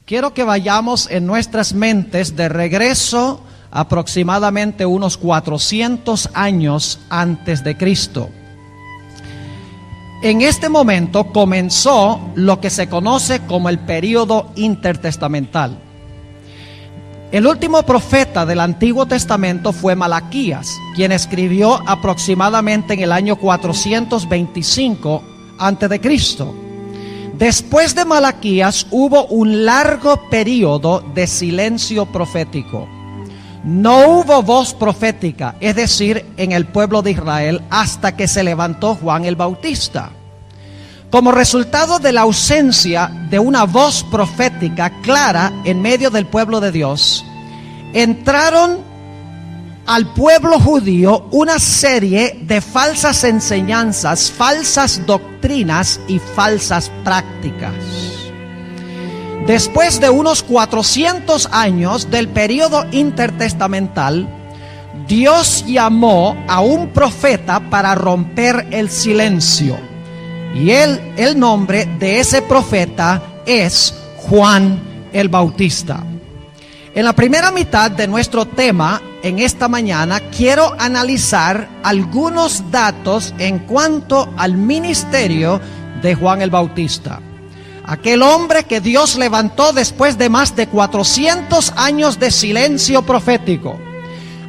Quiero que vayamos en nuestras mentes de regreso aproximadamente unos 400 años antes de Cristo. En este momento comenzó lo que se conoce como el período intertestamental. El último profeta del Antiguo Testamento fue Malaquías, quien escribió aproximadamente en el año 425 antes de Cristo. Después de Malaquías hubo un largo periodo de silencio profético. No hubo voz profética, es decir, en el pueblo de Israel, hasta que se levantó Juan el Bautista. Como resultado de la ausencia de una voz profética clara en medio del pueblo de Dios, entraron al pueblo judío una serie de falsas enseñanzas, falsas doctrinas y falsas prácticas. Después de unos 400 años del periodo intertestamental, Dios llamó a un profeta para romper el silencio. Y el nombre de ese profeta es Juan el Bautista. En la primera mitad de nuestro tema, en esta mañana, quiero analizar algunos datos en cuanto al ministerio de Juan el Bautista. Aquel hombre que Dios levantó después de más de 400 años de silencio profético,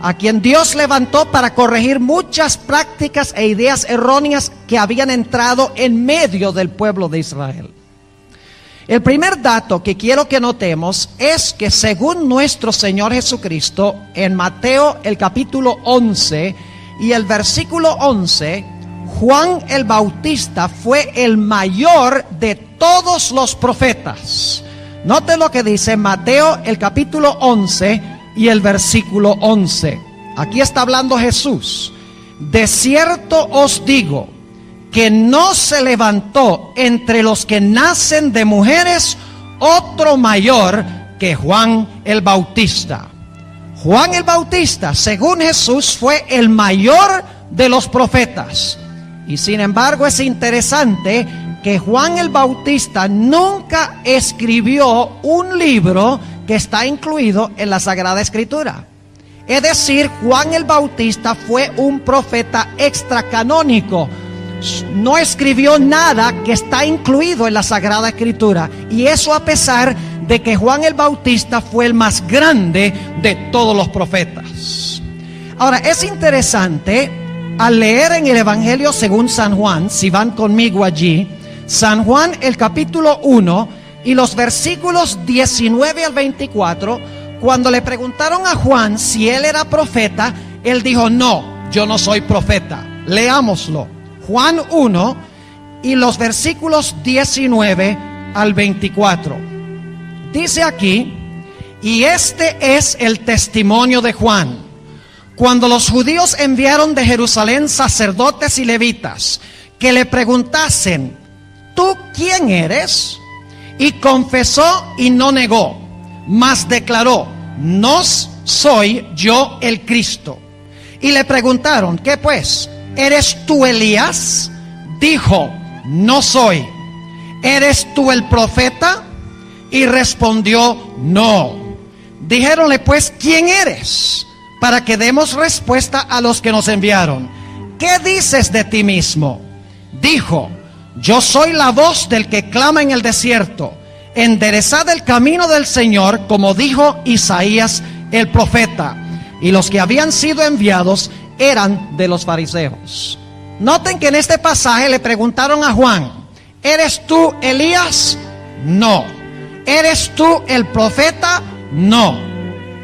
a quien Dios levantó para corregir muchas prácticas e ideas erróneas que habían entrado en medio del pueblo de Israel. El primer dato que quiero que notemos es que según nuestro Señor Jesucristo, en Mateo el capítulo 11 y el versículo 11, Juan el Bautista fue el mayor de todos los profetas. Note lo que dice Mateo el capítulo 11 y el versículo 11. Aquí está hablando Jesús. De cierto os digo que no se levantó entre los que nacen de mujeres otro mayor que Juan el Bautista. Juan el Bautista, según Jesús, fue el mayor de los profetas. Y sin embargo es interesante que Juan el Bautista nunca escribió un libro que está incluido en la Sagrada Escritura. Es decir, Juan el Bautista fue un profeta extracanónico. No escribió nada que está incluido en la Sagrada Escritura. Y eso a pesar de que Juan el Bautista fue el más grande de todos los profetas. Ahora, es interesante al leer en el Evangelio según San Juan, si van conmigo allí, San Juan el capítulo 1 y los versículos 19 al 24, cuando le preguntaron a Juan si él era profeta, él dijo: no, yo no soy profeta. Leámoslo. Juan 1 y los versículos 19 al 24. Dice aquí: y este es el testimonio de Juan. Cuando los judíos enviaron de Jerusalén sacerdotes y levitas que le preguntasen: ¿tú quién eres? Y confesó y no negó, mas declaró: no soy yo el Cristo. Y le preguntaron: ¿qué pues? ¿Eres tú Elías? Dijo: no soy. ¿Eres tú el profeta? Y respondió: no. Dijéronle pues: ¿quién eres? Para que demos respuesta a los que nos enviaron. ¿Qué dices de ti mismo? Dijo: yo soy la voz del que clama en el desierto, enderezad el camino del Señor, como dijo Isaías el profeta. Y los que habían sido enviados eran de los fariseos. Noten que en este pasaje le preguntaron a Juan: ¿eres tú Elías? No. ¿Eres tú el profeta? No.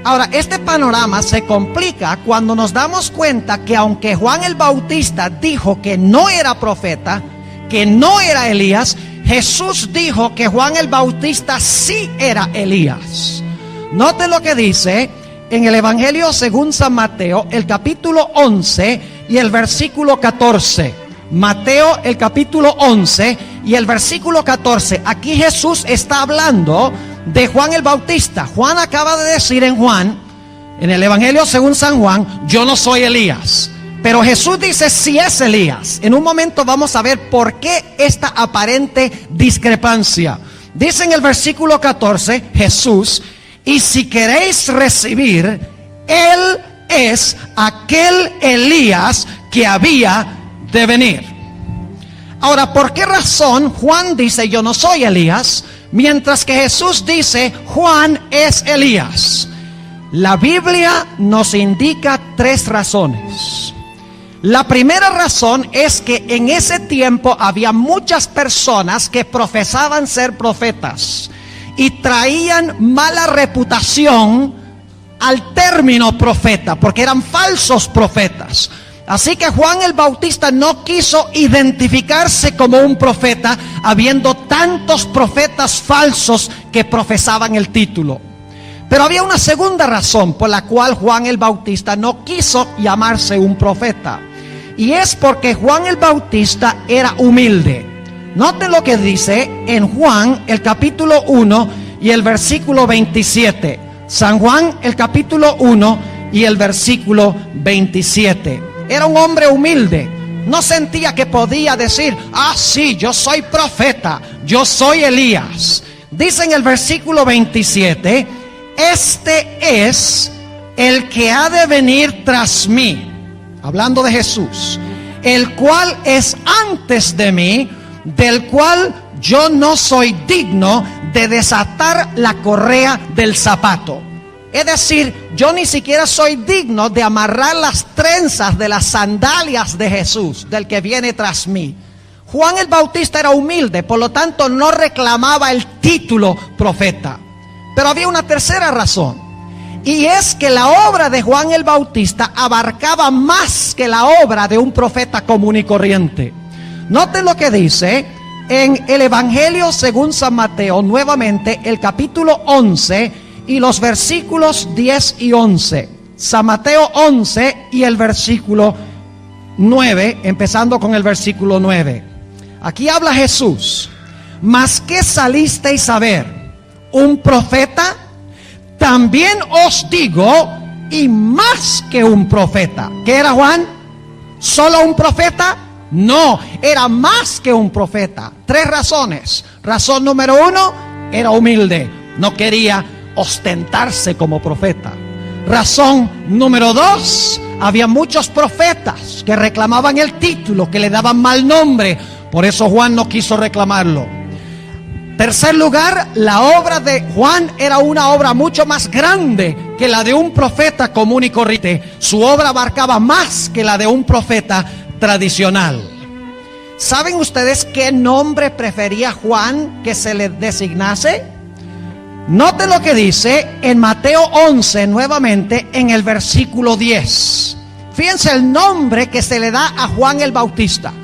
Ahora, este panorama se complica cuando nos damos cuenta que aunque Juan el Bautista dijo que no era profeta, que no era Elías, Jesús dijo que Juan el Bautista sí era Elías. Note lo que dice en el Evangelio según San Mateo, el capítulo 11 y el versículo 14. Mateo, el capítulo 11 y el versículo 14. Aquí Jesús está hablando de Juan el Bautista. Juan acaba de decir en el Evangelio según San Juan: yo no soy Elías. Pero Jesús dice si es Elías. En un momento vamos a ver por qué esta aparente discrepancia. Dice en el versículo 14 Jesús: y si queréis recibir, Él es aquel Elías que había de venir. Ahora, ¿por qué razón Juan dice yo no soy Elías, mientras que Jesús dice Juan es Elías? La Biblia nos indica 3 razones. La primera razón es que en ese tiempo había muchas personas que profesaban ser profetas y traían mala reputación al término profeta, porque eran falsos profetas. Así que Juan el Bautista no quiso identificarse como un profeta, habiendo tantos profetas falsos que profesaban el título. Pero había una segunda razón por la cual Juan el Bautista no quiso llamarse un profeta, y es porque Juan el Bautista era humilde. Noten lo que dice en Juan el capítulo 1 y el versículo 27. San Juan el capítulo 1 y el versículo 27. Era un hombre humilde. No sentía que podía decir: ah, sí, yo soy profeta, yo soy Elías. Dice en el versículo 27: este es el que ha de venir tras mí, hablando de Jesús, el cual es antes de mí, del cual yo no soy digno de desatar la correa del zapato. Es decir, yo ni siquiera soy digno de amarrar las trenzas de las sandalias de Jesús, del que viene tras mí. Juan el Bautista era humilde, por lo tanto no reclamaba el título profeta. Pero había una tercera razón, y es que la obra de Juan el Bautista abarcaba más que la obra de un profeta común y corriente. Noten lo que dice en el Evangelio según San Mateo, nuevamente el capítulo 11 y los versículos 10 y 11. San Mateo 11 y el versículo 9, empezando con el versículo 9. Aquí habla Jesús: ¿mas qué salisteis a ver? ¿Un profeta? También os digo, y más que un profeta. ¿Qué era Juan? ¿Solo un profeta? No, era más que un profeta. 3 razones. Razón número 1, era humilde, no quería ostentarse como profeta. Razón número 2, había muchos profetas que reclamaban el título, que le daban mal nombre. Por eso Juan no quiso reclamarlo. Tercer lugar, la obra de Juan era una obra mucho más grande que la de un profeta común y corriente. Su obra abarcaba más que la de un profeta tradicional. ¿Saben ustedes qué nombre prefería Juan que se le designase? Noten lo que dice en Mateo 11, nuevamente en el versículo 10. Fíjense el nombre que se le da a Juan el Bautista.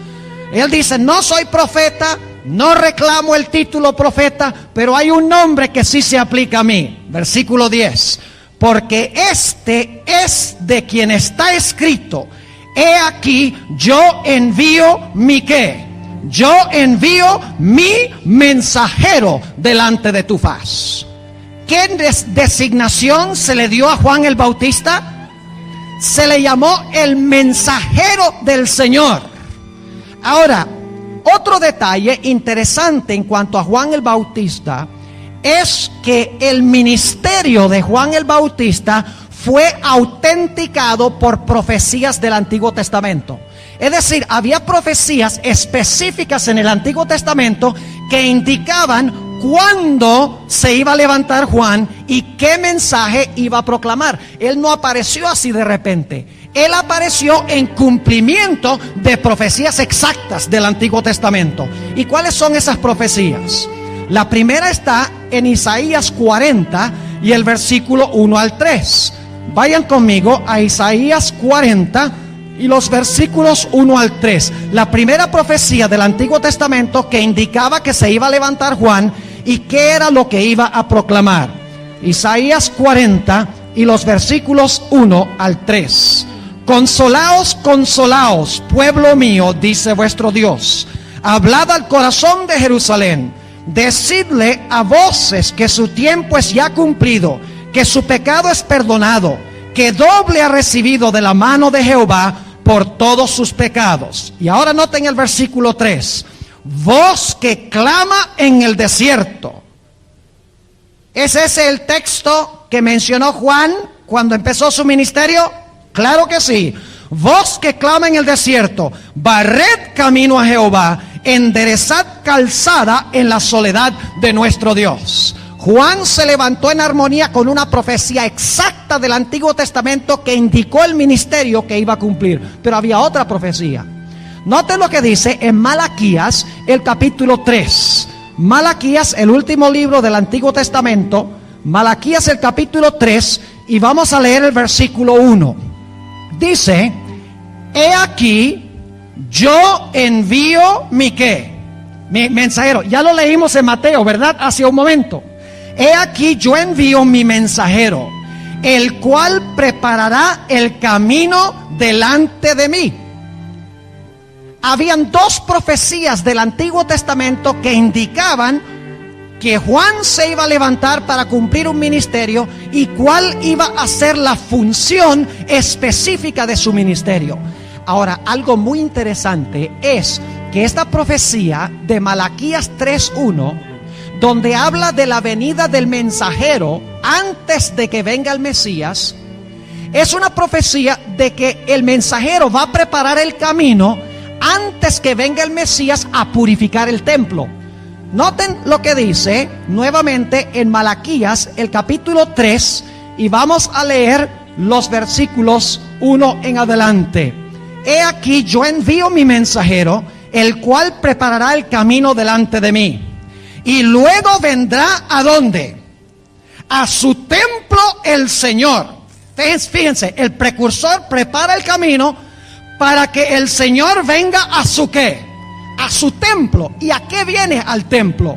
Él dice: no soy profeta, no reclamo el título profeta, pero hay un nombre que sí se aplica a mí. Versículo 10. Porque este es de quien está escrito: he aquí, yo envío mi ¿qué? Yo envío mi mensajero delante de tu faz. ¿Qué designación se le dio a Juan el Bautista? Se le llamó el mensajero del Señor. Ahora, otro detalle interesante en cuanto a Juan el Bautista es que el ministerio de Juan el Bautista fue autenticado por profecías del Antiguo Testamento. Es decir, había profecías específicas en el Antiguo Testamento que indicaban cuándo se iba a levantar Juan y qué mensaje iba a proclamar. Él no apareció así de repente. Él apareció en cumplimiento de profecías exactas del Antiguo Testamento. ¿Y cuáles son esas profecías? La primera está en Isaías 40 y el versículo 1 al 3. Vayan conmigo a Isaías 40 y los versículos 1 al 3. La primera profecía del Antiguo Testamento que indicaba que se iba a levantar Juan y qué era lo que iba a proclamar. Isaías 40 y los versículos 1 al 3. Consolaos, consolaos, pueblo mío, dice vuestro Dios. Hablad al corazón de Jerusalén. Decidle a voces que su tiempo es ya cumplido, que su pecado es perdonado, que doble ha recibido de la mano de Jehová por todos sus pecados. Y ahora noten el versículo 3. voz que clama en el desierto. ¿Es ese el texto que mencionó Juan cuando empezó su ministerio? Claro que sí. Voz que clama en el desierto, barred camino a Jehová, enderezad calzada en la soledad de nuestro Dios. Juan se levantó en armonía con una profecía exacta del Antiguo Testamento que indicó el ministerio que iba a cumplir. Pero había otra profecía. Noten lo que dice en Malaquías, el capítulo 3. Malaquías, el último libro del Antiguo Testamento. Malaquías, el capítulo 3, y vamos a leer el versículo 1. Dice: he aquí, yo envío mi mensajero. Ya lo leímos en Mateo, ¿verdad? Hace un momento. He aquí, yo envío mi mensajero, el cual preparará el camino delante de mí. Habían dos profecías del Antiguo Testamento que indicaban que Juan se iba a levantar para cumplir un ministerio y cuál iba a ser la función específica de su ministerio. Ahora, algo muy interesante es que esta profecía de Malaquías 3:1, donde habla de la venida del mensajero antes de que venga el Mesías, es una profecía de que el mensajero va a preparar el camino antes que venga el Mesías a purificar el templo. Noten lo que dice nuevamente en Malaquías, el capítulo 3, y vamos a leer los versículos 1 en adelante. He aquí, yo envío mi mensajero, el cual preparará el camino delante de mí. Y luego vendrá ¿a dónde? A su templo el Señor. Fíjense, el precursor prepara el camino para que el Señor venga a su ¿qué? A su templo. ¿Y a qué viene al templo?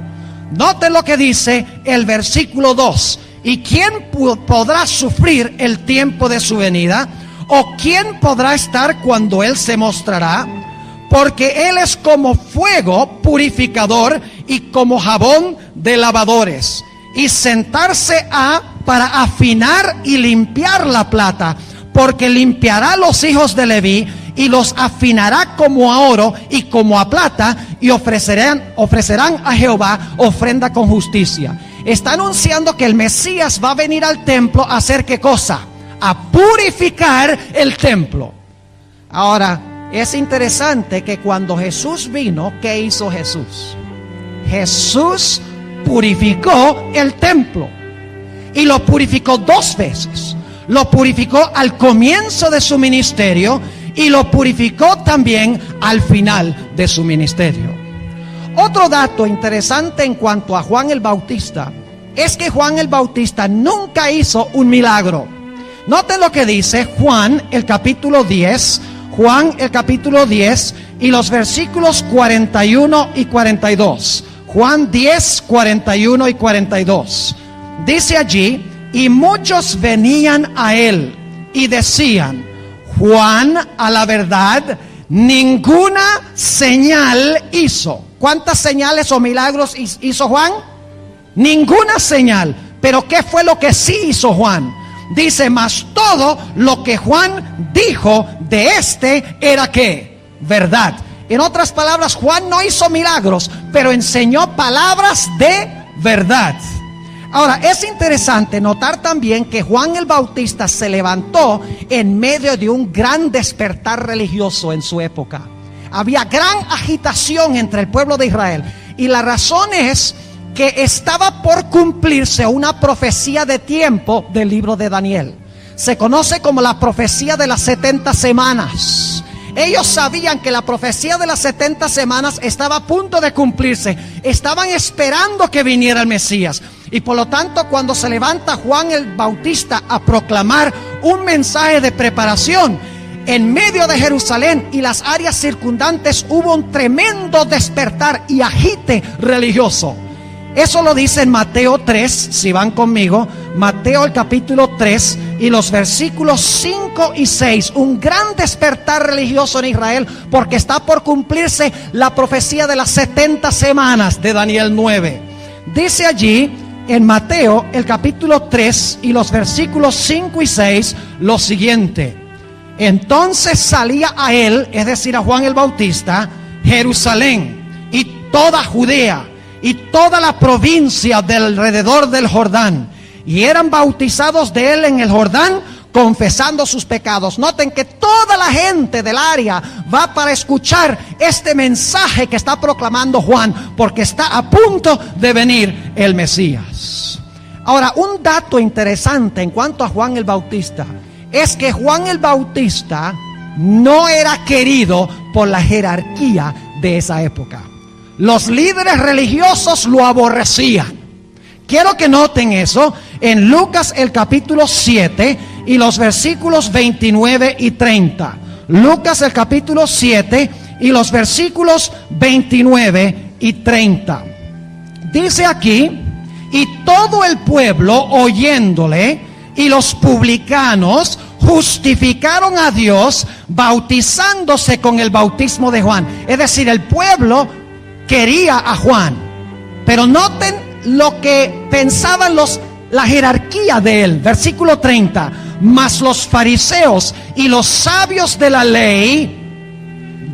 Noten lo que dice el versículo 2. ¿Y quién podrá sufrir el tiempo de su venida? ¿O quién podrá estar cuando Él se mostrará? Porque Él es como fuego purificador y como jabón de lavadores. Y sentarse para afinar y limpiar la plata. Porque limpiará los hijos de Leví y los afinará como a oro y como a plata, y ofrecerán a Jehová ofrenda con justicia. Está anunciando que el Mesías va a venir al templo a hacer ¿qué cosa? A purificar el templo. Ahora, es interesante que cuando Jesús vino, ¿qué hizo Jesús? Jesús purificó el templo. Y lo purificó dos veces. Lo purificó al comienzo de su ministerio y lo purificó también al final de su ministerio. Otro dato interesante en cuanto a Juan el Bautista es que Juan el Bautista nunca hizo un milagro. Noten lo que dice Juan el capítulo 10, Juan el capítulo 10 y los versículos 41 y 42. Juan 10, 41 y 42. Dice allí: y muchos venían a él y decían: Juan, a la verdad, ninguna señal hizo. ¿Cuántas señales o milagros hizo Juan? Ninguna señal. Pero ¿qué fue lo que sí hizo Juan? Dice: mas todo lo que Juan dijo de este era ¿qué? Verdad. En otras palabras, Juan no hizo milagros, pero enseñó palabras de verdad. Ahora, es interesante notar también que Juan el Bautista se levantó en medio de un gran despertar religioso en su época. Había gran agitación entre el pueblo de Israel. Y la razón es que estaba por cumplirse una profecía de tiempo del libro de Daniel. Se conoce como la profecía de las 70 semanas. Ellos sabían que la profecía de las 70 semanas estaba a punto de cumplirse. Estaban esperando que viniera el Mesías. Y por lo tanto, cuando se levanta Juan el Bautista a proclamar un mensaje de preparación, en medio de Jerusalén y las áreas circundantes hubo un tremendo despertar y agite religioso. Eso lo dice en Mateo 3, si van conmigo, Mateo el capítulo 3 y los versículos 5 y 6. Un gran despertar religioso en Israel porque está por cumplirse la profecía de las 70 semanas de Daniel 9. Dice allí en Mateo el capítulo 3 y los versículos 5 y 6 lo siguiente: entonces salía a él, es decir, a Juan el Bautista, Jerusalén y toda Judea y toda la provincia del alrededor del Jordán, y eran bautizados de él en el Jordán, confesando sus pecados. Noten que toda la gente del área va para escuchar este mensaje que está proclamando Juan, porque está a punto de venir el Mesías. Ahora, un dato interesante en cuanto a Juan el Bautista es que Juan el Bautista no era querido por la jerarquía de esa época. Los líderes religiosos lo aborrecían. Quiero que noten eso en Lucas el capítulo 7 y los versículos 29 y 30. Lucas el capítulo 7 y los versículos 29 y 30. Dice aquí: y todo el pueblo oyéndole y los publicanos justificaron a Dios bautizándose con el bautismo de Juan. Es decir, el pueblo quería a Juan, pero noten lo que pensaban la jerarquía de él. Versículo 30: mas los fariseos y los sabios de la ley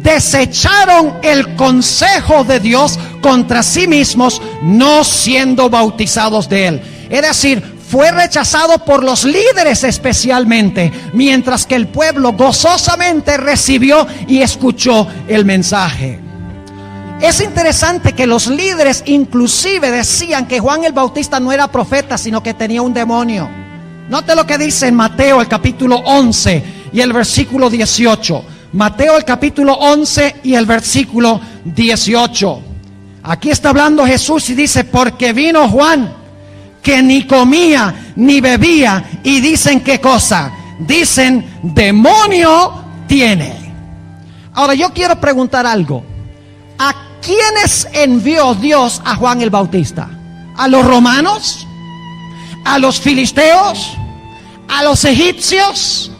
desecharon el consejo de Dios contra sí mismos, no siendo bautizados de él. Es decir, fue rechazado por los líderes especialmente, mientras que el pueblo gozosamente recibió y escuchó el mensaje. Es interesante que los líderes inclusive decían que Juan el Bautista no era profeta, sino que tenía un demonio. Note lo que dice en Mateo el capítulo 11 y el versículo 18. Mateo el capítulo 11 y el versículo 18. Aquí está hablando Jesús y dice: porque vino Juan, que ni comía ni bebía, y dicen ¿qué cosa? Dicen: demonio tiene. Ahora yo quiero preguntar algo. ¿A quiénes envió Dios a Juan el Bautista? ¿A los romanos? ¿A los filisteos? ¿A los egipcios?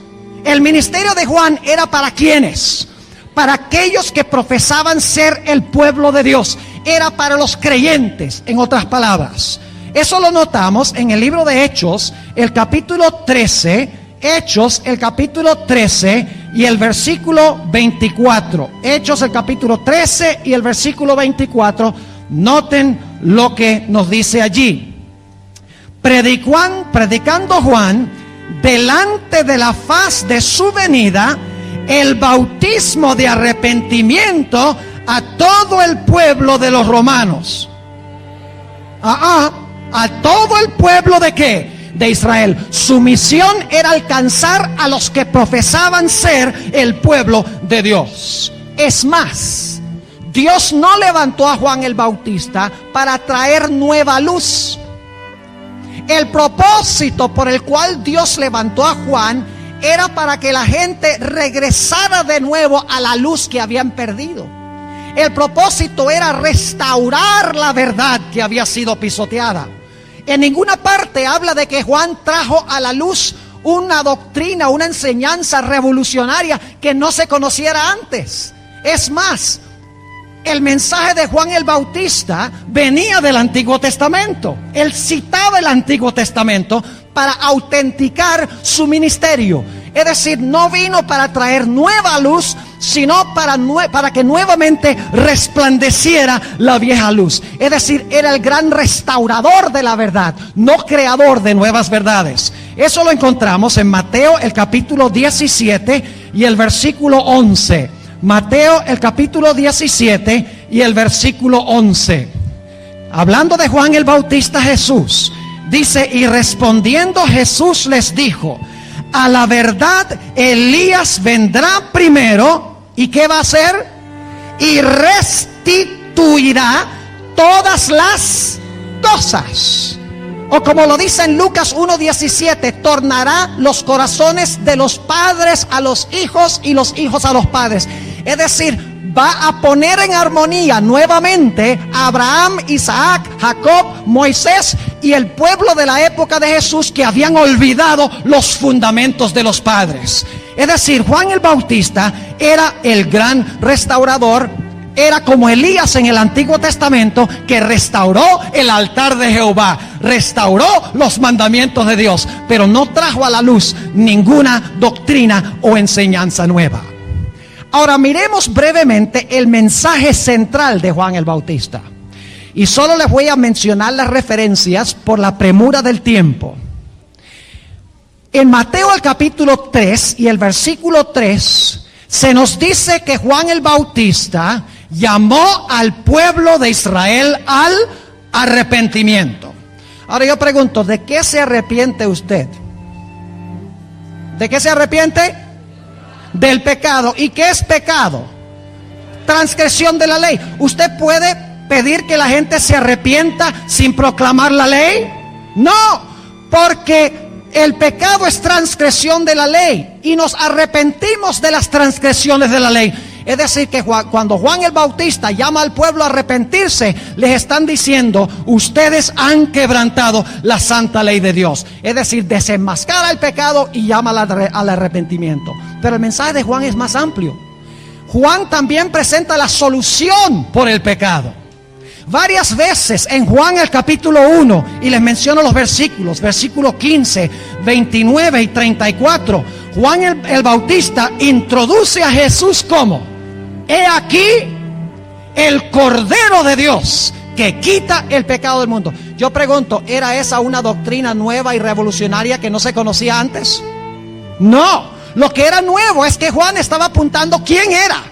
El ministerio de Juan era para ¿quiénes? Para aquellos que profesaban ser el pueblo de Dios. Era para los creyentes, en otras palabras. Eso lo notamos en el libro de Hechos, el capítulo 13. Hechos, el capítulo 13 y el versículo 24. Hechos, el capítulo 13 y el versículo 24. Noten lo que nos dice allí. Predicando Juan delante de la faz de su venida el bautismo de arrepentimiento a todo el pueblo de los romanos. A todo el pueblo ¿de qué? De Israel. Su misión era alcanzar a los que profesaban ser el pueblo de Dios. Es más, Dios no levantó a Juan el Bautista para traer nueva luz. El propósito por el cual Dios levantó a Juan era para que la gente regresara de nuevo a la luz que habían perdido. El propósito era restaurar la verdad que había sido pisoteada. En ninguna parte habla de que Juan trajo a la luz una doctrina, una enseñanza revolucionaria que no se conociera antes. Es más, el mensaje de Juan el Bautista venía del Antiguo Testamento. Él citaba el Antiguo Testamento para autenticar su ministerio. Es decir, no vino para traer nueva luz, sino para que nuevamente resplandeciera la vieja luz. Es decir, era el gran restaurador de la verdad, no creador de nuevas verdades. Eso lo encontramos en Mateo el capítulo 17 y el versículo 11. Mateo el capítulo 17 y el versículo 11. Hablando de Juan el Bautista, Jesús dice: y respondiendo Jesús les dijo: a la verdad Elías vendrá primero, ¿y qué va a hacer? Y restituirá todas las cosas. O como lo dice en Lucas 1:17, tornará los corazones de los padres a los hijos y los hijos a los padres. Es decir, va a poner en armonía nuevamente a Abraham, Isaac, Jacob, Moisés y el pueblo de la época de Jesús que habían olvidado los fundamentos de los padres. Es decir, Juan el Bautista era el gran restaurador. Era como Elías en el Antiguo Testamento, que restauró el altar de Jehová, restauró los mandamientos de Dios, pero no trajo a la luz ninguna doctrina o enseñanza nueva. Ahora miremos brevemente el mensaje central de Juan el Bautista. Y solo les voy a mencionar las referencias por la premura del tiempo. En Mateo el capítulo 3 y el versículo 3 se nos dice que Juan el Bautista llamó al pueblo de Israel al arrepentimiento. Ahora yo pregunto, ¿de qué se arrepiente usted? ¿De qué se arrepiente? Del pecado. ¿Y qué es pecado? Transgresión de la ley. ¿Usted puede pedir que la gente se arrepienta sin proclamar la ley? No, porque el pecado es transgresión de la ley y nos arrepentimos de las transgresiones de la ley. Es decir, que cuando Juan el Bautista llama al pueblo a arrepentirse, les están diciendo: ustedes han quebrantado la santa ley de Dios. Es decir, desenmascara el pecado y llama al arrepentimiento. Pero el mensaje de Juan es más amplio. Juan también presenta la solución por el pecado. Varias veces en Juan el capítulo 1, y les menciono los versículos, versículo 15, 29 y 34, Juan el Bautista introduce a Jesús como: he aquí el Cordero de Dios que quita el pecado del mundo. Yo pregunto, ¿era esa una doctrina nueva y revolucionaria que no se conocía antes? No, lo que era nuevo es que Juan estaba apuntando quién era.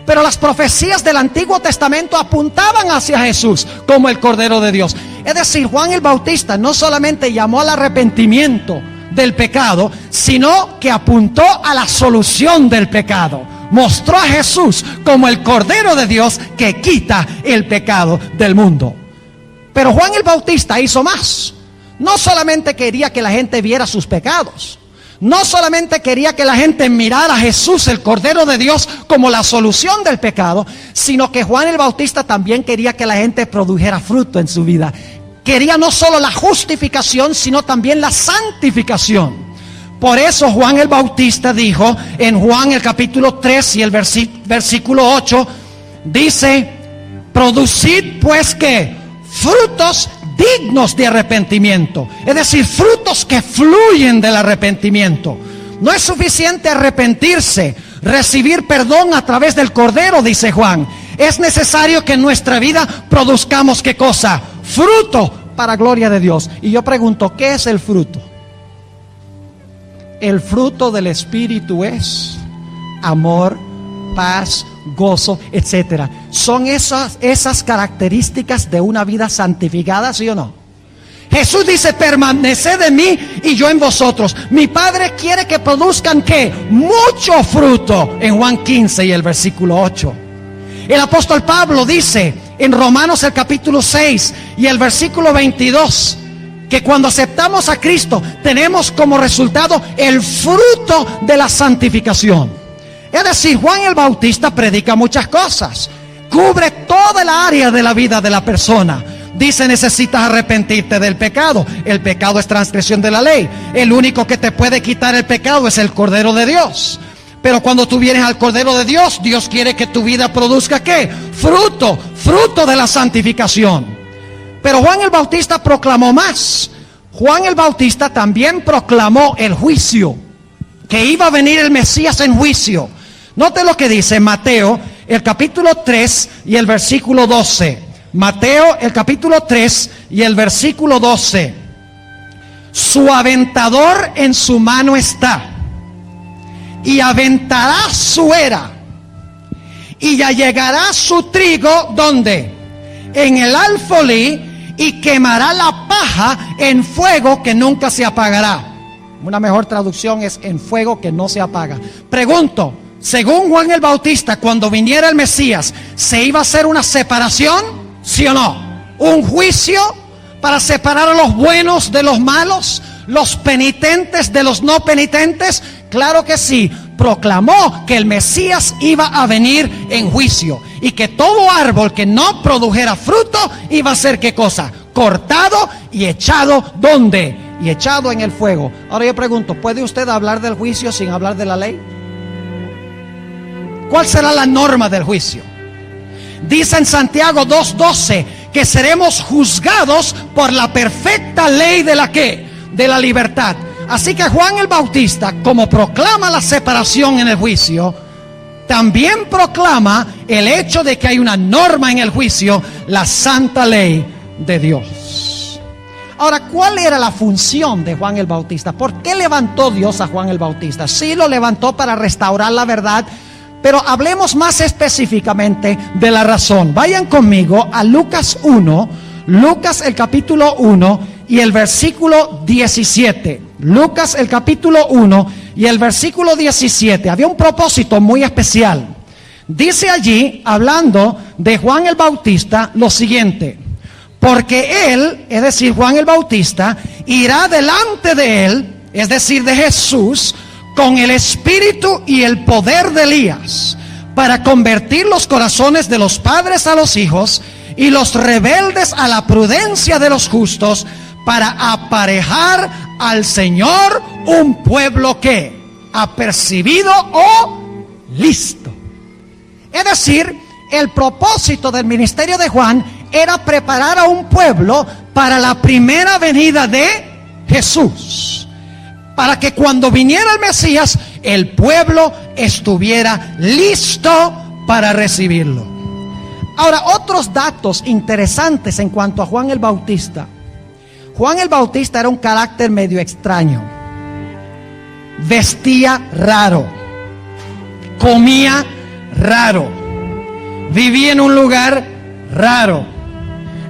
Pero las profecías del Antiguo Testamento apuntaban hacia Jesús como el Cordero de Dios. Es decir, Juan el Bautista no solamente llamó al arrepentimiento del pecado, sino que apuntó a la solución del pecado. Mostró a Jesús como el Cordero de Dios que quita el pecado del mundo. Pero Juan el Bautista hizo más. No solamente quería que la gente viera sus pecados. No solamente quería que la gente mirara a Jesús, el Cordero de Dios, como la solución del pecado, sino que Juan el Bautista también quería que la gente produjera fruto en su vida. Quería no solo la justificación, sino también la santificación. Por eso Juan el Bautista dijo en Juan el capítulo 3 y el versículo 8, dice: producid pues ¿qué? Frutos dignos de arrepentimiento. Es decir, frutos que fluyen del arrepentimiento. No es suficiente arrepentirse, recibir perdón a través del Cordero, dice Juan. Es necesario que en nuestra vida produzcamos ¿qué cosa? Fruto para gloria de Dios. Y yo pregunto, ¿qué es el fruto? El fruto del Espíritu es amor, paz, gozo, etcétera. ¿Son esas características de una vida santificada, sí o no? Jesús dice: permaneced en mí y yo en vosotros. Mi Padre quiere que produzcan ¿qué? Mucho fruto, en Juan 15 y el versículo 8. El apóstol Pablo dice en Romanos el capítulo 6 y el versículo 22 que cuando aceptamos a Cristo tenemos como resultado el fruto de la santificación. Es decir, Juan el Bautista predica muchas cosas, cubre toda el área de la vida de la persona. Dice: necesitas arrepentirte del pecado. El pecado es transgresión de la ley. El único que te puede quitar el pecado es el Cordero de Dios. Pero cuando tú vienes al Cordero de Dios, Dios quiere que tu vida produzca ¿qué? Fruto de la santificación. Pero Juan el Bautista proclamó más. Juan el Bautista también proclamó el juicio, que iba a venir el Mesías en juicio. Note lo que dice Mateo, el capítulo 3 y el versículo 12. Mateo, el capítulo 3 y el versículo 12. Su aventador en su mano está, y aventará su era, y ya llegará su trigo, ¿dónde? En el alfolí, y quemará la paja en fuego que nunca se apagará. Una mejor traducción es en fuego que no se apaga. Pregunto, según Juan el Bautista, cuando viniera el Mesías, ¿se iba a hacer una separación? ¿Sí o no? ¿Un juicio para separar a los buenos de los malos? ¿Los penitentes de los no penitentes? Claro que sí. Proclamó que el Mesías iba a venir en juicio y que todo árbol que no produjera fruto iba a ser ¿qué cosa? Cortado y echado ¿dónde? Y echado en el fuego. Ahora yo pregunto, ¿puede usted hablar del juicio sin hablar de la ley? ¿Cuál será la norma del juicio? Dice en Santiago 2:12 que seremos juzgados por la perfecta ley de la ¿qué? De la libertad. Así que Juan el Bautista, como proclama la separación en el juicio, también proclama el hecho de que hay una norma en el juicio, la santa ley de Dios. Ahora, ¿cuál era la función de Juan el Bautista? ¿Por qué levantó Dios a Juan el Bautista? Sí, lo levantó para restaurar la verdad, pero hablemos más específicamente de la razón. Vayan conmigo a Lucas 1, Lucas el capítulo 1 y el versículo 17. Lucas el capítulo 1 y el versículo 17. Había un propósito muy especial. Dice allí, hablando de Juan el Bautista, lo siguiente: porque él, es decir, Juan el Bautista, irá delante de él, es decir, de Jesús, con el espíritu y el poder de Elías, para convertir los corazones de los padres a los hijos y los rebeldes a la prudencia de los justos, para aparejar al Señor un pueblo que apercibido o listo. Es decir, el propósito del ministerio de Juan era preparar a un pueblo para la primera venida de Jesús, para que cuando viniera el Mesías, el pueblo estuviera listo para recibirlo. Ahora, otros datos interesantes en cuanto a Juan el Bautista. Juan el Bautista era un carácter medio extraño. Vestía raro, comía raro, vivía en un lugar raro,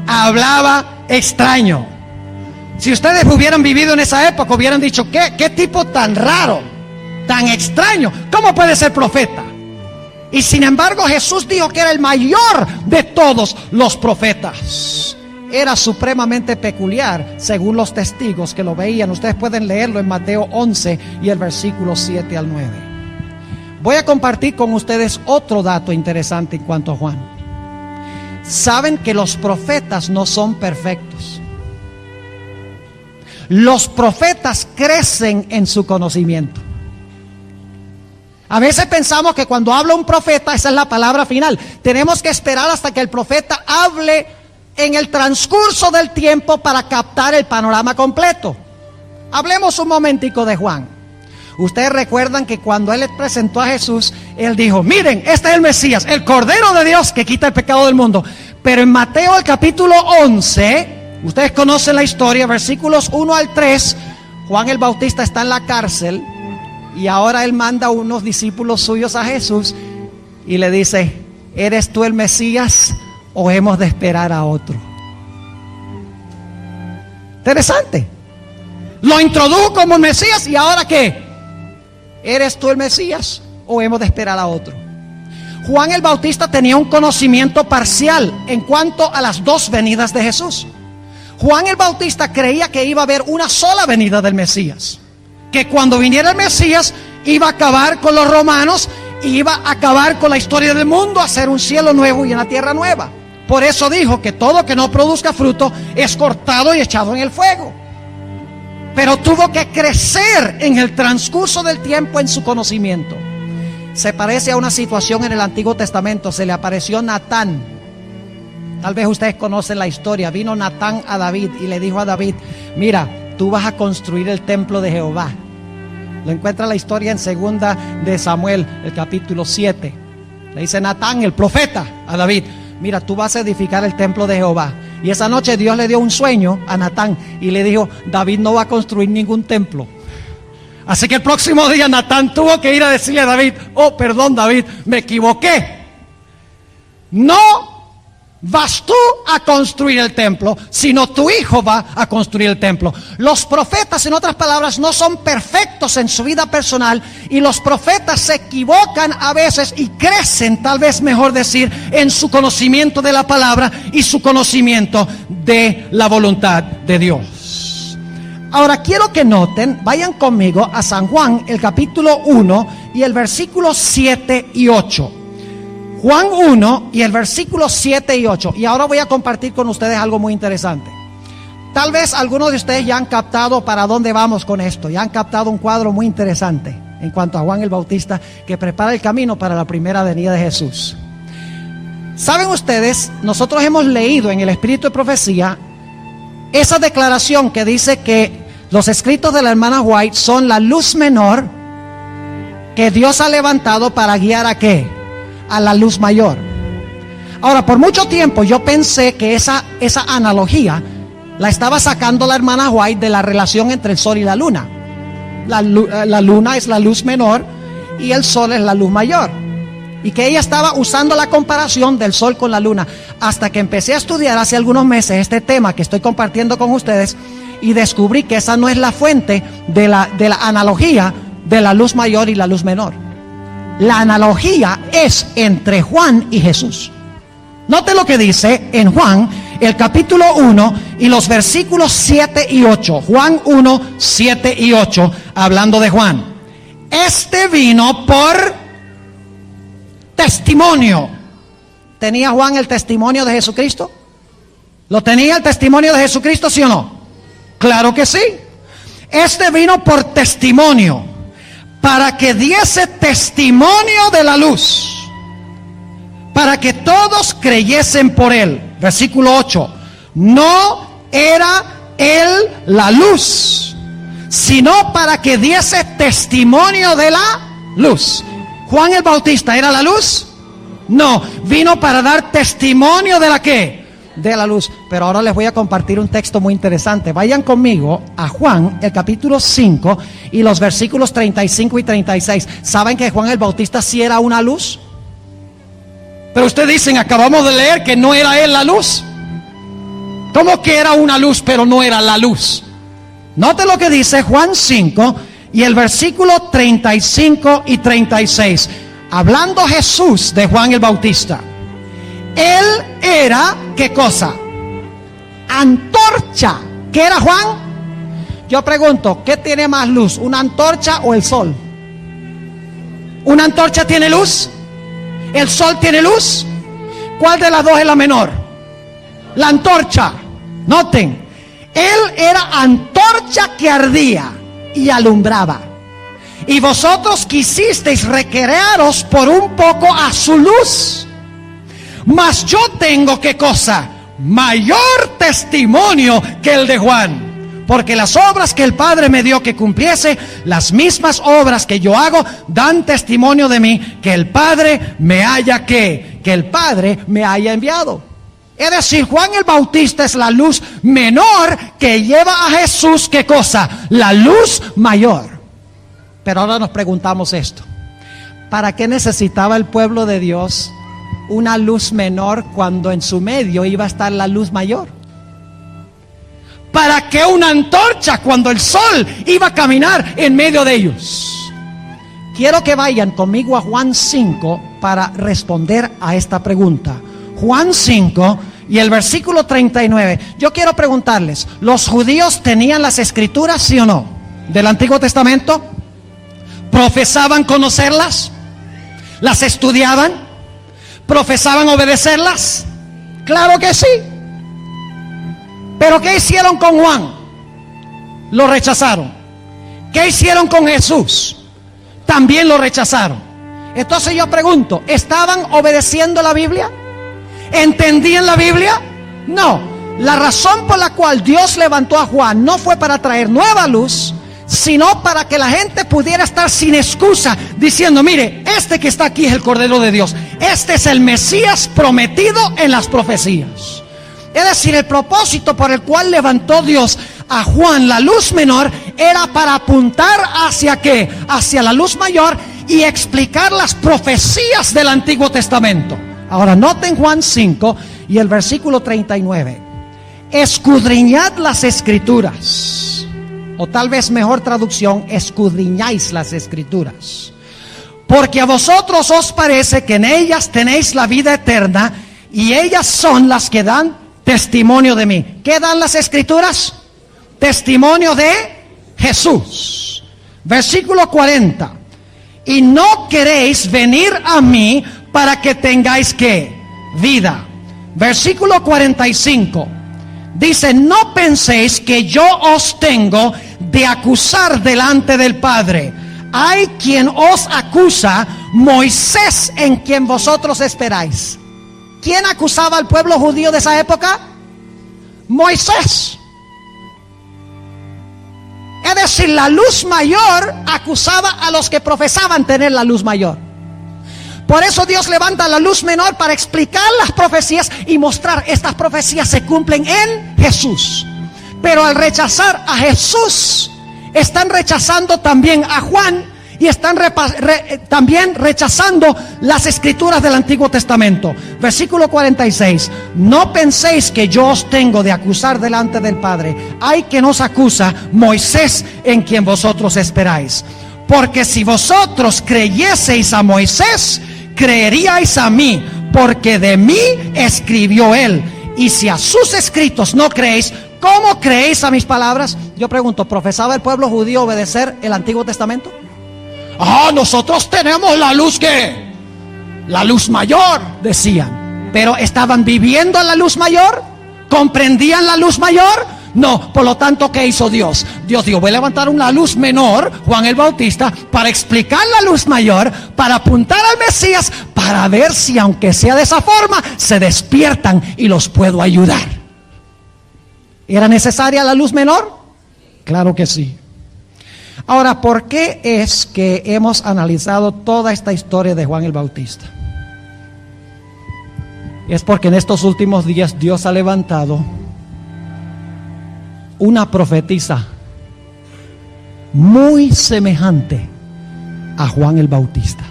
hablaba extraño. Si ustedes hubieran vivido en esa época, hubieran dicho, ¿qué tipo tan raro, tan extraño? ¿Cómo puede ser profeta? Y sin embargo, Jesús dijo que era el mayor de todos los profetas. Era supremamente peculiar, según los testigos que lo veían. Ustedes pueden leerlo en Mateo 11 y el versículo 7 al 9. Voy a compartir con ustedes otro dato interesante en cuanto a Juan. Saben que los profetas no son perfectos. Los profetas crecen en su conocimiento. A veces pensamos que cuando habla un profeta, esa es la palabra final. Tenemos que esperar hasta que el profeta hable en el transcurso del tiempo para captar el panorama completo. Hablemos un momentico de Juan. Ustedes recuerdan que cuando él le presentó a Jesús, él dijo, miren, este es el Mesías, el Cordero de Dios que quita el pecado del mundo. Pero en Mateo el capítulo 11, ustedes conocen la historia, versículos 1 al 3, Juan el Bautista está en la cárcel y ahora él manda a unos discípulos suyos a Jesús y le dice, ¿eres tú el Mesías o hemos de esperar a otro? Interesante. Lo introdujo como el Mesías y ahora ¿qué? ¿Eres tú el Mesías o hemos de esperar a otro? Juan el Bautista tenía un conocimiento parcial en cuanto a las dos venidas de Jesús. Juan el Bautista creía que iba a haber una sola venida del Mesías, que cuando viniera el Mesías iba a acabar con los romanos, iba a acabar con la historia del mundo, hacer un cielo nuevo y una tierra nueva. Por eso dijo que todo que no produzca fruto es cortado y echado en el fuego. Pero tuvo que crecer en el transcurso del tiempo en su conocimiento. Se parece a una situación en el Antiguo Testamento. Se le apareció Natán. Tal vez ustedes conocen la historia. Vino Natán a David y le dijo a David, mira, tú vas a construir el templo de Jehová. Lo encuentra la historia en segunda de Samuel, el capítulo 7. Le dice Natán, el profeta, a David, mira, tú vas a edificar el templo de Jehová. Y esa noche Dios le dio un sueño a Natán y le dijo, David no va a construir ningún templo. Así que el próximo día Natán tuvo que ir a decirle a David, oh, perdón David, me equivoqué. No vas tú a construir el templo, sino tu hijo va a construir el templo. Los profetas, en otras palabras, no son perfectos en su vida personal, y los profetas se equivocan a veces y crecen, tal vez mejor decir, en su conocimiento de la palabra y su conocimiento de la voluntad de Dios. Ahora quiero que noten, vayan conmigo a San Juan, el capítulo 1 y el versículo 7 y 8. Juan 1 y el versículo 7 y 8. Y ahora voy a compartir con ustedes algo muy interesante. Tal vez algunos de ustedes ya han captado para dónde vamos con esto. Ya han captado un cuadro muy interesante en cuanto a Juan el Bautista, que prepara el camino para la primera venida de Jesús. ¿Saben ustedes? Nosotros hemos leído en el Espíritu de Profecía esa declaración que dice que los escritos de la hermana White son la luz menor que Dios ha levantado para guiar ¿a qué? A la luz mayor. Ahora, por mucho tiempo yo pensé que esa analogía la estaba sacando la hermana White de la relación entre el sol y la luna. La luna es la luz menor y el sol es la luz mayor. Y que ella estaba usando la comparación del sol con la luna. Hasta que empecé a estudiar hace algunos meses este tema que estoy compartiendo con ustedes y descubrí que esa no es la fuente de la analogía de la luz mayor y la luz menor. La analogía es entre Juan y Jesús. Note lo que dice en Juan, el capítulo 1 y los versículos 7 y 8. Juan 1, 7 y 8, hablando de Juan. Este vino por testimonio. ¿Tenía Juan el testimonio de Jesucristo? ¿Lo tenía el testimonio de Jesucristo, sí o no? Claro que sí. Este vino por testimonio, para que diese testimonio de la luz, para que todos creyesen por él. Versículo 8. No era él la luz, sino para que diese testimonio de la luz. ¿Juan el Bautista era la luz? No, vino para dar testimonio de la ¿qué? De la luz. Pero ahora les voy a compartir un texto muy interesante. Vayan conmigo a Juan, el capítulo 5 y los versículos 35 y 36. ¿Saben que Juan el Bautista sí era una luz? Pero ustedes dicen, acabamos de leer que no era él la luz. ¿Cómo que era una luz pero no era la luz? Note lo que dice Juan 5 y el versículo 35 y 36. Hablando Jesús de Juan el Bautista. Él era, ¿qué cosa? Antorcha. ¿Qué era Juan? Yo pregunto, ¿qué tiene más luz? ¿Una antorcha o el sol? ¿Una antorcha tiene luz? ¿El sol tiene luz? ¿Cuál de las dos es la menor? La antorcha. Noten, él era antorcha que ardía y alumbraba. Y vosotros quisisteis recrearos por un poco a su luz. Mas yo tengo, ¿qué cosa? Mayor testimonio que el de Juan. Porque las obras que el Padre me dio que cumpliese, las mismas obras que yo hago, dan testimonio de mí, que el Padre me haya que el Padre me haya enviado. Es decir, Juan el Bautista es la luz menor que lleva a Jesús, ¿qué cosa? La luz mayor. Pero ahora nos preguntamos esto: ¿para qué necesitaba el pueblo de Dios una luz menor cuando en su medio iba a estar la luz mayor? ¿Para qué una antorcha cuando el sol iba a caminar en medio de ellos? Quiero que vayan conmigo a Juan 5 para responder a esta pregunta. Juan 5 y el versículo 39. Yo quiero preguntarles, ¿los judíos tenían las escrituras, sí o no? Del Antiguo Testamento. ¿Profesaban conocerlas? ¿Las estudiaban? ¿Profesaban obedecerlas? Claro que sí. Pero ¿qué hicieron con Juan? Lo rechazaron. ¿Qué hicieron con Jesús? También lo rechazaron. Entonces yo pregunto, ¿estaban obedeciendo la Biblia? ¿Entendían la Biblia? No. La razón por la cual Dios levantó a Juan no fue para traer nueva luz, sino para que la gente pudiera estar sin excusa, diciendo, mire, este que está aquí es el Cordero de Dios. Este es el Mesías prometido en las profecías. Es decir, el propósito por el cual levantó Dios a Juan, la luz menor, era para apuntar hacia ¿qué? Hacia la luz mayor y explicar las profecías del Antiguo Testamento. Ahora noten Juan 5 y el versículo 39. Escudriñad las escrituras, o tal vez mejor traducción, escudriñáis las escrituras, porque a vosotros os parece que en ellas tenéis la vida eterna, y ellas son las que dan testimonio de mí. ¿Qué dan las escrituras? Testimonio de Jesús. Versículo 40. Y no queréis venir a mí para que tengáis ¿qué? Vida. Versículo 45. Dice, no penséis que yo os tengo de acusar delante del Padre. Hay quien os acusa, Moisés, en quien vosotros esperáis. ¿Quién acusaba al pueblo judío de esa época? Moisés. Es decir, la luz mayor acusaba a los que profesaban tener la luz mayor. Por eso Dios levanta la luz menor para explicar las profecías y mostrar estas profecías se cumplen en Jesús. Pero al rechazar a Jesús, están rechazando también a Juan y están también rechazando las escrituras del Antiguo Testamento. Versículo 46. No penséis que yo os tengo de acusar delante del Padre. Hay que nos acusa, Moisés, en quien vosotros esperáis. Porque si vosotros creyeseis a Moisés, creeríais a mí, porque de mí escribió él. Y si a sus escritos no creéis, ¿cómo creéis a mis palabras? Yo pregunto, ¿profesaba el pueblo judío obedecer el Antiguo Testamento? Nosotros tenemos la luz que, la luz mayor, decían. Pero ¿estaban viviendo la luz mayor? ¿Comprendían la luz mayor? No, por lo tanto, ¿qué hizo Dios? Dios dijo, voy a levantar una luz menor, Juan el Bautista, para explicar la luz mayor, para apuntar al Mesías, para ver si aunque sea de esa forma, se despiertan y los puedo ayudar. ¿Era necesaria la luz menor? Claro que sí. Ahora, ¿por qué es que hemos analizado toda esta historia de Juan el Bautista? Es porque en estos últimos días Dios ha levantado una profetisa muy semejante a Juan el Bautista.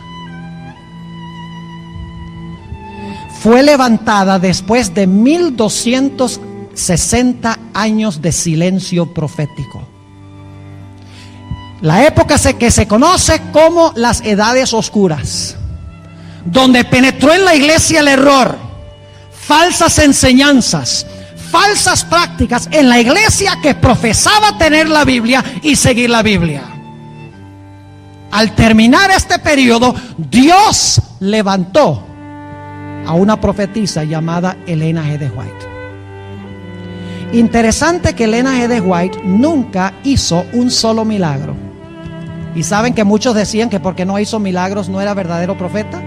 Fue levantada después de 1260 años de silencio profético. La época que se conoce como las edades oscuras, donde penetró en la iglesia el error, falsas enseñanzas, falsas prácticas en la iglesia que profesaba tener la Biblia y seguir la Biblia. Al terminar este periodo, Dios levantó a una profetisa llamada Elena G. de White. Interesante que Elena G. de White nunca hizo un solo milagro. Y saben que muchos decían que porque no hizo milagros no era verdadero profeta.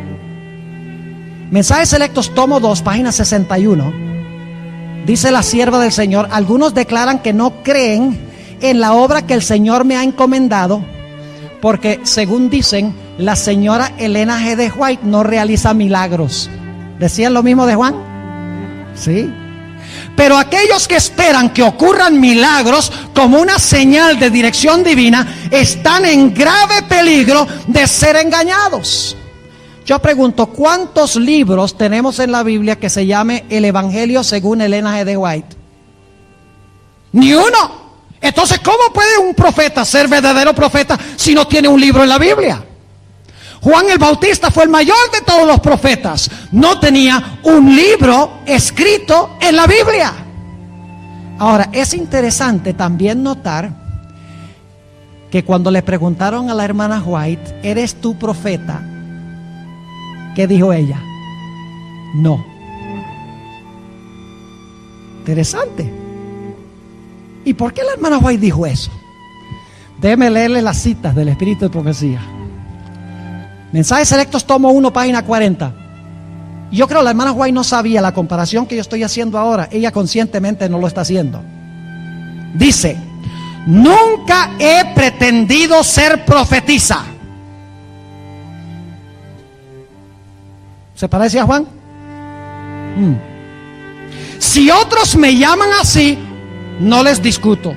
Mensajes Selectos, tomo 2, página 61. Dice la sierva del Señor: algunos declaran que no creen en la obra que el Señor me ha encomendado, porque según dicen, la señora Elena G. de White no realiza milagros. ¿Decían lo mismo de Juan? Sí. Pero aquellos que esperan que ocurran milagros como una señal de dirección divina están en grave peligro de ser engañados. Yo pregunto, ¿cuántos libros tenemos en la Biblia que se llame el Evangelio según Elena G. de White? Ni uno. Entonces, ¿cómo puede un profeta ser verdadero profeta si no tiene un libro en la Biblia? Juan el Bautista fue el mayor de todos los profetas. No tenía un libro escrito en la Biblia. Ahora, es interesante también notar que cuando le preguntaron a la hermana White, ¿eres tú profeta?, ¿qué dijo ella? No. Interesante. ¿Y por qué la hermana White dijo eso? Déjeme leerle las citas del Espíritu de Profecía. Mensajes Selectos, tomo 1, página 40. Yo creo que la hermana White no sabía la comparación que yo estoy haciendo ahora. Ella conscientemente no lo está haciendo. Dice: nunca he pretendido ser profetisa. ¿Se parece a Juan? Si otros me llaman así, no les discuto.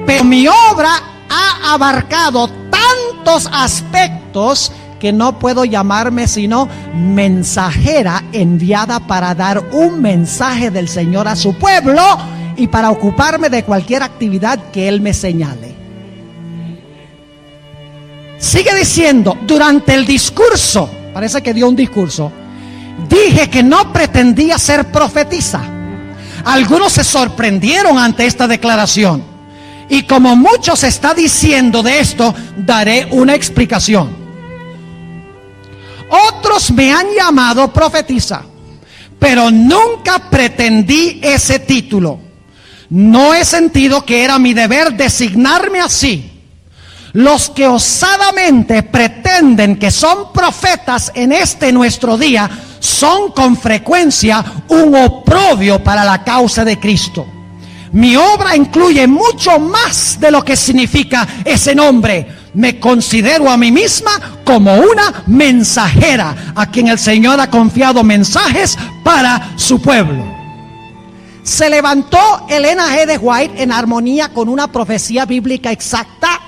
Pero mi obra ha abarcado tantos aspectos que no puedo llamarme sino mensajera enviada para dar un mensaje del Señor a su pueblo y para ocuparme de cualquier actividad que Él me señale. Sigue diciendo: durante el discurso, parece que dio un discurso, dije que no pretendía ser profetisa. Algunos se sorprendieron ante esta declaración, y como mucho se está diciendo de esto, daré una explicación. Otros me han llamado profetisa, pero nunca pretendí ese título. No he sentido que era mi deber designarme así. Los que osadamente pretenden que son profetas en este nuestro día son con frecuencia un oprobio para la causa de Cristo. Mi obra incluye mucho más de lo que significa ese nombre. Me considero a mí misma como una mensajera a quien el Señor ha confiado mensajes para su pueblo. ¿Se levantó Elena G. de White en armonía con una profecía bíblica exacta?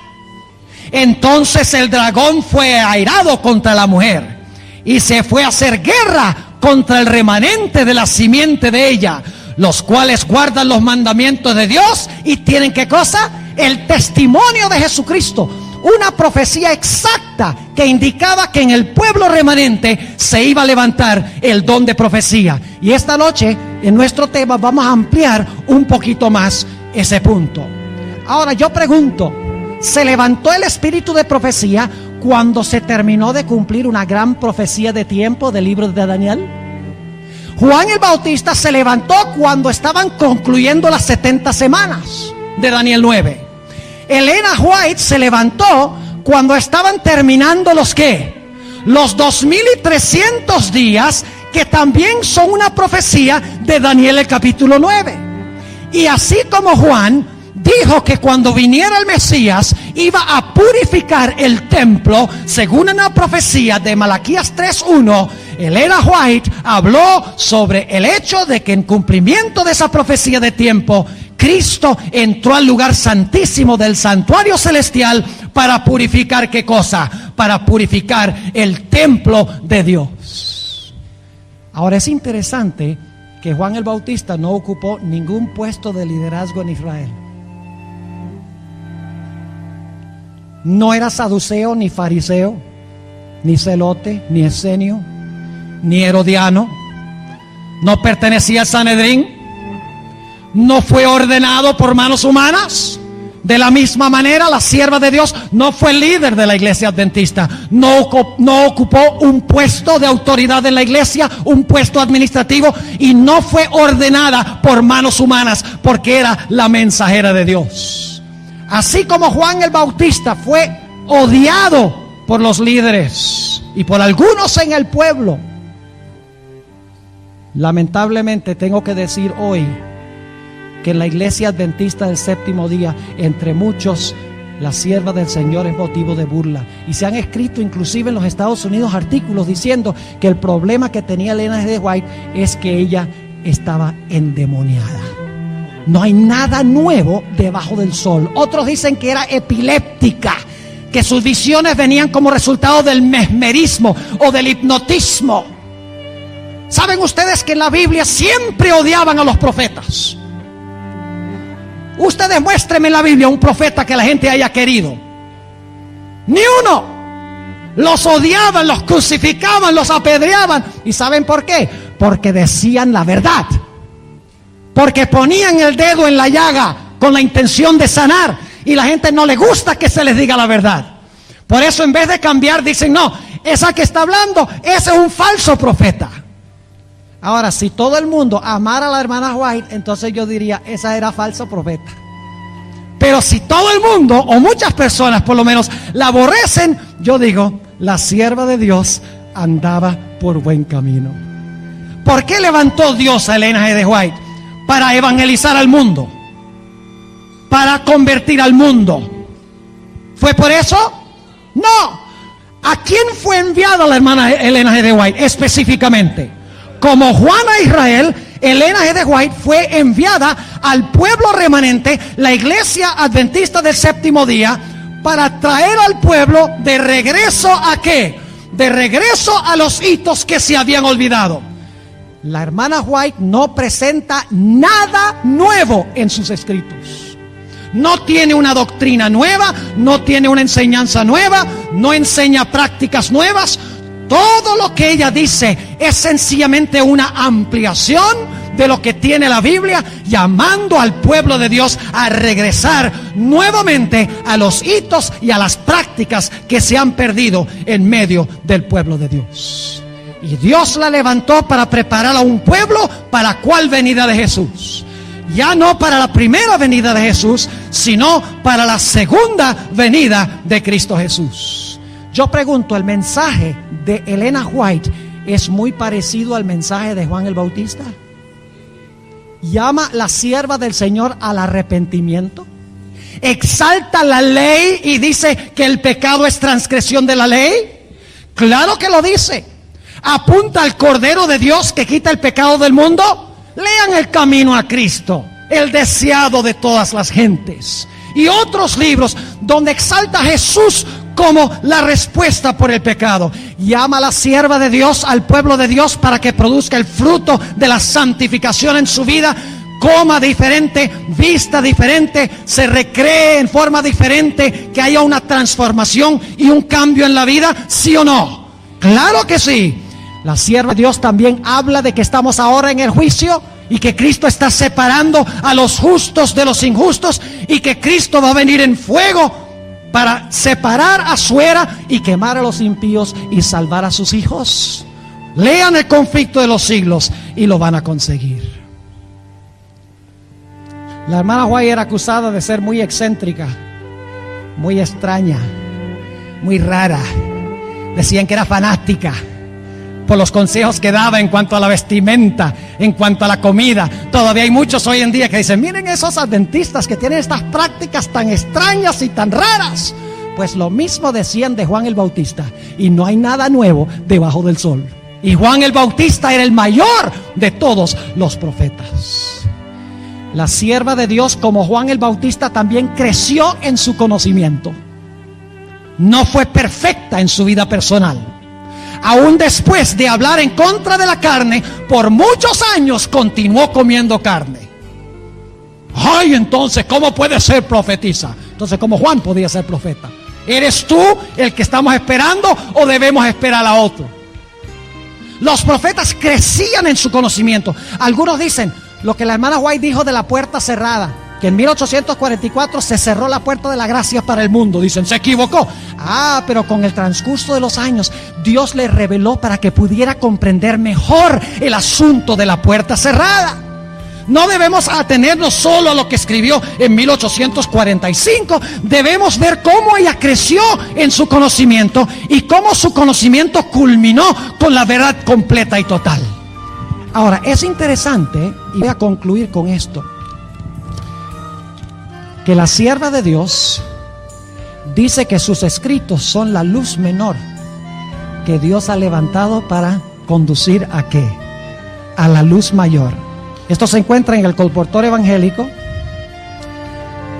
Entonces el dragón fue airado contra la mujer y se fue a hacer guerra contra el remanente de la simiente de ella, los cuales guardan los mandamientos de Dios y tienen ¿qué cosa? El testimonio de Jesucristo. Una profecía exacta que indicaba que en el pueblo remanente se iba a levantar el don de profecía. Y esta noche en nuestro tema vamos a ampliar un poquito más ese punto. Ahora yo pregunto, ¿se levantó el espíritu de profecía cuando se terminó de cumplir una gran profecía de tiempo del libro de Daniel? Juan el Bautista se levantó cuando estaban concluyendo las 70 semanas de Daniel 9. Elena White se levantó cuando estaban terminando los los 2300 días, que también son una profecía de Daniel el capítulo 9. Y así como Juan dijo que cuando viniera el Mesías iba a purificar el templo, según una profecía de Malaquías 3:1, Elena White habló sobre el hecho de que en cumplimiento de esa profecía de tiempo, Cristo entró al lugar santísimo del santuario celestial para purificar ¿qué cosa? Para purificar el templo de Dios. Ahora es interesante que Juan el Bautista no ocupó ningún puesto de liderazgo en Israel. No era saduceo, ni fariseo, ni celote, ni esenio, ni herodiano. No pertenecía al Sanedrín. No fue ordenado por manos humanas. De la misma manera, la sierva de Dios no fue líder de la iglesia adventista. No ocupó un puesto de autoridad en la iglesia, un puesto administrativo, y no fue ordenada por manos humanas, porque era la mensajera de Dios. Así como Juan el Bautista fue odiado por los líderes y por algunos en el pueblo, lamentablemente tengo que decir hoy que en la iglesia adventista del séptimo día, entre muchos, la sierva del Señor es motivo de burla. Y se han escrito inclusive en los Estados Unidos artículos diciendo que el problema que tenía Elena G. de White es que ella estaba endemoniada. No hay nada nuevo debajo del sol. Otros dicen que era epiléptica, que sus visiones venían como resultado del mesmerismo o del hipnotismo. ¿Saben ustedes que en la Biblia siempre odiaban a los profetas? Ustedes muéstrenme en la Biblia un profeta que la gente haya querido. Ni uno. Los odiaban, los crucificaban, los apedreaban. ¿Y saben por qué? Porque decían la verdad. Porque ponían el dedo en la llaga con la intención de sanar. Y la gente no le gusta que se les diga la verdad. Por eso en vez de cambiar dicen, no, esa que está hablando, ese es un falso profeta. Ahora, si todo el mundo amara a la hermana White, entonces yo diría, esa era falso profeta. Pero si todo el mundo, o muchas personas por lo menos, la aborrecen, yo digo, la sierva de Dios andaba por buen camino. ¿Por qué levantó Dios a Elena G. de White? Para evangelizar al mundo, para convertir al mundo. ¿Fue por eso? No. ¿A quién fue enviada la hermana Elena G. de White específicamente? Como Juana a Israel, Elena G. de White fue enviada al pueblo remanente, la iglesia adventista del séptimo día, para traer al pueblo de regreso ¿a qué? De regreso a los hitos que se habían olvidado. La hermana White no presenta nada nuevo en sus escritos. No tiene una doctrina nueva, no tiene una enseñanza nueva, no enseña prácticas nuevas. Todo lo que ella dice es sencillamente una ampliación de lo que tiene la Biblia, llamando al pueblo de Dios a regresar nuevamente a los hitos y a las prácticas que se han perdido en medio del pueblo de Dios. Y Dios la levantó para preparar a un pueblo para cuál venida de Jesús. Ya no para la primera venida de Jesús, sino para la segunda venida de Cristo Jesús. Yo pregunto, ¿el mensaje de Elena White es muy parecido al mensaje de Juan el Bautista? llama la sierva del Señor al arrepentimiento. Exalta la ley y dice que el pecado es transgresión de la ley. Claro que lo dice. Apunta al Cordero de Dios que quita el pecado del mundo. Lean El Camino a Cristo, el deseado de todas las gentes, y otros libros donde exalta a Jesús como la respuesta por el pecado. Llama a la sierva de Dios al pueblo de Dios para que produzca el fruto de la santificación en su vida. Coma diferente, vista diferente, se recree en forma diferente, que haya una transformación y un cambio en la vida, ¿sí o no? Claro que sí. La sierva de Dios también habla de que estamos ahora en el juicio y que Cristo está separando a los justos de los injustos y que Cristo va a venir en fuego para separar a su era y quemar a los impíos y salvar a sus hijos. Lean El Conflicto de los Siglos y lo van a conseguir. La hermana White era acusada de ser muy excéntrica, muy extraña, muy rara. Decían que era fanática por los consejos que daba en cuanto a la vestimenta, en cuanto a la comida. Todavía hay muchos hoy en día que dicen: miren esos adventistas que tienen estas prácticas tan extrañas y tan raras. Pues lo mismo decían de Juan el Bautista, y no hay nada nuevo debajo del sol. Y Juan el Bautista era el mayor de todos los profetas. La sierva de Dios, como Juan el Bautista, también creció en su conocimiento. No fue perfecta en su vida personal. Aún después de hablar en contra de la carne, por muchos años continuó comiendo carne. Ay, entonces, ¿cómo puede ser profetisa? Entonces, ¿cómo Juan podía ser profeta? ¿Eres tú el que estamos esperando o debemos esperar a otro? Los profetas crecían en su conocimiento. Algunos dicen lo que la hermana White dijo de la puerta cerrada, que en 1844 se cerró la puerta de la gracia para el mundo. Dicen, se equivocó. Pero con el transcurso de los años, Dios le reveló para que pudiera comprender mejor el asunto de la puerta cerrada. No debemos atenernos solo a lo que escribió en 1845. Debemos ver cómo ella creció en su conocimiento y cómo su conocimiento culminó con la verdad completa y total. Ahora, es interesante, y voy a concluir con esto, que la sierva de Dios dice que sus escritos son la luz menor que Dios ha levantado para conducir ¿a qué? A la luz mayor. Esto se encuentra en el Colportor Evangélico,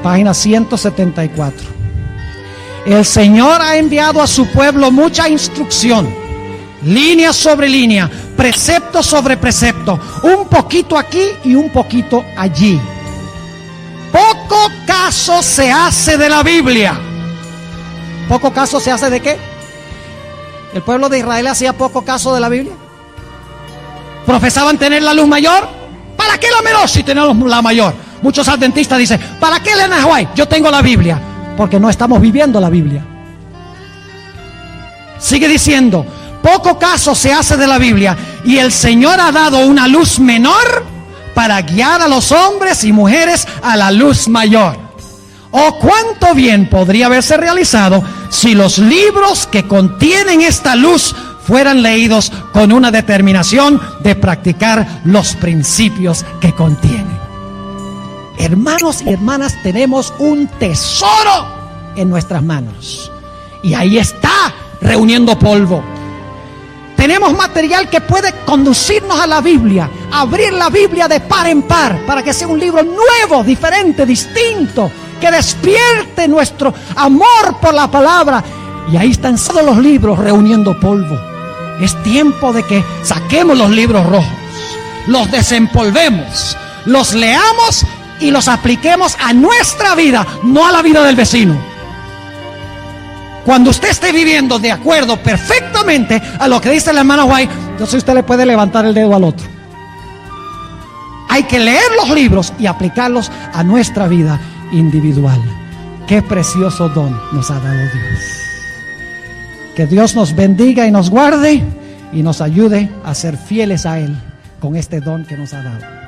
página 174. El Señor ha enviado a su pueblo mucha instrucción, línea sobre línea, precepto sobre precepto, un poquito aquí y un poquito allí. Poco caso se hace de la Biblia. ¿Poco caso se hace de qué? ¿El pueblo de Israel hacía poco caso de la Biblia? ¿Profesaban tener la luz mayor? ¿Para qué la menor si tenemos la mayor? Muchos adventistas dicen, ¿para qué Elena White? Yo tengo la Biblia. Porque no estamos viviendo la Biblia. Sigue diciendo, poco caso se hace de la Biblia, y el Señor ha dado una luz menor para guiar a los hombres y mujeres a la luz mayor. Oh, cuánto bien podría haberse realizado si los libros que contienen esta luz fueran leídos con una determinación de practicar los principios que contienen. Hermanos y hermanas, tenemos un tesoro en nuestras manos, y ahí está, reuniendo polvo. Tenemos material que puede conducirnos a la Biblia, abrir la Biblia de par en par para que sea un libro nuevo, diferente, distinto, que despierte nuestro amor por la palabra. Y ahí están todos los libros reuniendo polvo. Es tiempo de que saquemos los libros rojos, los desempolvemos, los leamos y los apliquemos a nuestra vida, no a la vida del vecino. Cuando usted esté viviendo de acuerdo perfectamente a lo que dice la hermana White, entonces usted le puede levantar el dedo al otro. Hay que leer los libros y aplicarlos a nuestra vida individual. Qué precioso don nos ha dado Dios. Que Dios nos bendiga y nos guarde y nos ayude a ser fieles a Él con este don que nos ha dado.